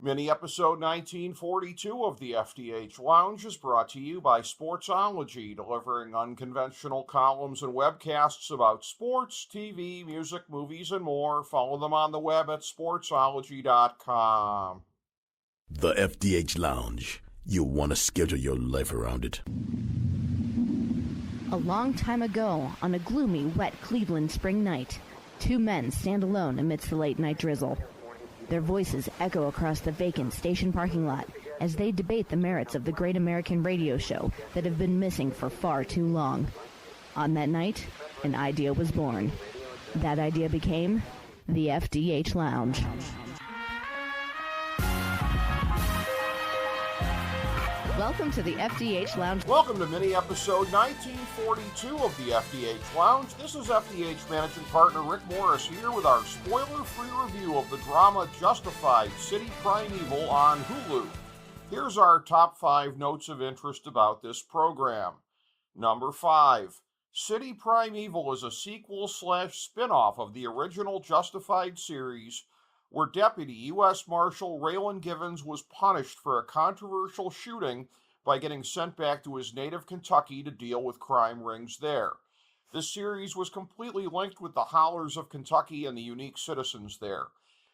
Mini episode 1942 of the FDH Lounge is brought to you by Sportsology, delivering unconventional columns and webcasts about sports, TV, music, movies, and more. Follow them on the web at sportsology.com. The FDH Lounge. You'll want to schedule your life around it. A long time ago, on a gloomy, wet Cleveland spring night, two men stand alone amidst the late-night drizzle. Their voices echo across the vacant station parking lot as they debate the merits of the great American radio show that have been missing for far too long. On that night, an idea was born. That idea became the FDH Lounge. Welcome to the FDH Lounge. Welcome to mini episode 1942 of the FDH Lounge. This is FDH Managing Partner Rick Morris here with our spoiler-free review of the drama Justified, City Primeval on Hulu. Here's our top 5 notes of interest about this program. Number 5. City Primeval is a sequel/spin-off of the original Justified series, where Deputy U.S. Marshal Raylan Givens was punished for a controversial shooting by getting sent back to his native Kentucky to deal with crime rings there. This series was completely linked with the hollers of Kentucky and the unique citizens there.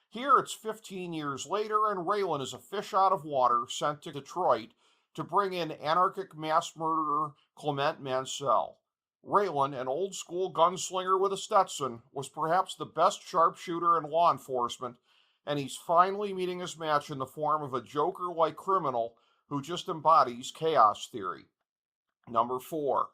Here it's 15 years later, and Raylan is a fish out of water sent to Detroit to bring in anarchic mass murderer Clement Mansell. Raylan, an old-school gunslinger with a Stetson, was perhaps the best sharpshooter in law enforcement, and he's finally meeting his match in the form of a Joker-like criminal who just embodies chaos theory. Number 4.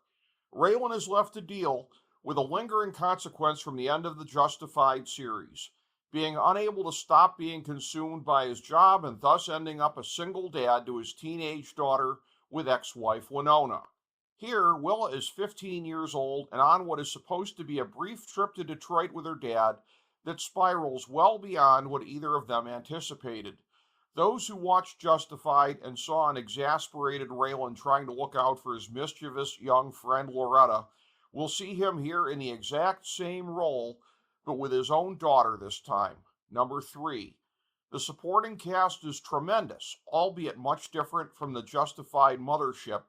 Raylan is left to deal with a lingering consequence from the end of the Justified series, being unable to stop being consumed by his job and thus ending up a single dad to his teenage daughter with ex-wife Winona. Here, Willa is 15 years old and on what is supposed to be a brief trip to Detroit with her dad that spirals well beyond what either of them anticipated. Those who watched Justified and saw an exasperated Raylan trying to look out for his mischievous young friend Loretta will see him here in the exact same role, but with his own daughter this time. Number 3. The supporting cast is tremendous, albeit much different from the Justified mothership,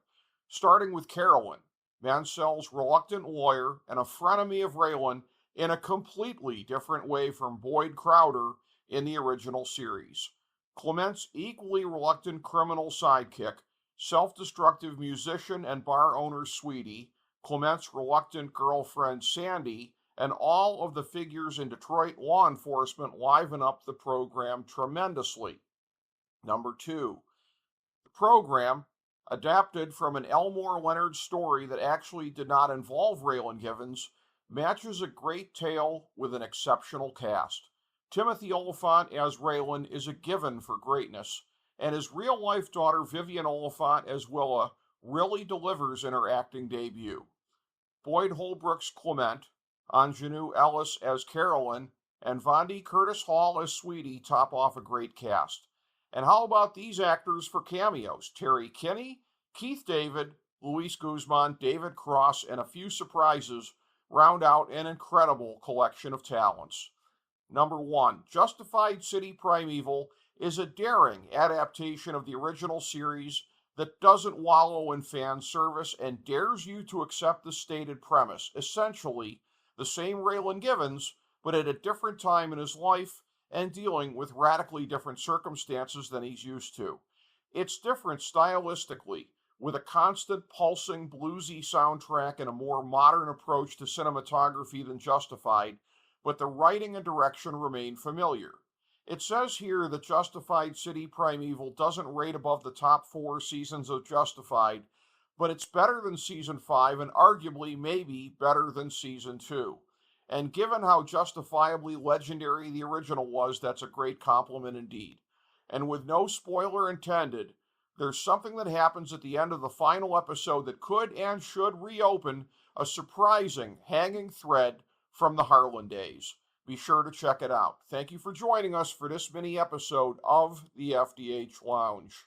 starting with Carolyn, Mansell's reluctant lawyer and a frenemy of Raylan, in a completely different way from Boyd Crowder in the original series. Clement's equally reluctant criminal sidekick, self-destructive musician and bar owner Sweetie, Clement's reluctant girlfriend Sandy, and all of the figures in Detroit law enforcement liven up the program tremendously. Number 2. The program, adapted from an Elmore Leonard story that actually did not involve Raylan Givens, matches a great tale with an exceptional cast. Timothy Oliphant as Raylan is a given for greatness, and his real-life daughter Vivian Oliphant as Willa really delivers in her acting debut. Boyd Holbrook's Clement, Anjanou Ellis as Carolyn, and Vondi Curtis Hall as Sweetie top off a great cast. And how about these actors for cameos? Terry Kinney, Keith David, Luis Guzman, David Cross, and a few surprises round out an incredible collection of talents. Number 1. Justified City Primeval is a daring adaptation of the original series that doesn't wallow in fan service and dares you to accept the stated premise, essentially the same Raylan Givens, but at a different time in his life and dealing with radically different circumstances than he's used to. It's different stylistically, with a constant pulsing bluesy soundtrack and a more modern approach to cinematography than Justified, but the writing and direction remain familiar. It says here that Justified City Primeval doesn't rate above the top 4 seasons of Justified, but it's better than Season 5 and arguably maybe better than Season 2. And given how justifiably legendary the original was, that's a great compliment indeed. And with no spoiler intended, there's something that happens at the end of the final episode that could and should reopen a surprising hanging thread from the Harlan days. Be sure to check it out. Thank you for joining us for this mini episode of the FDH Lounge.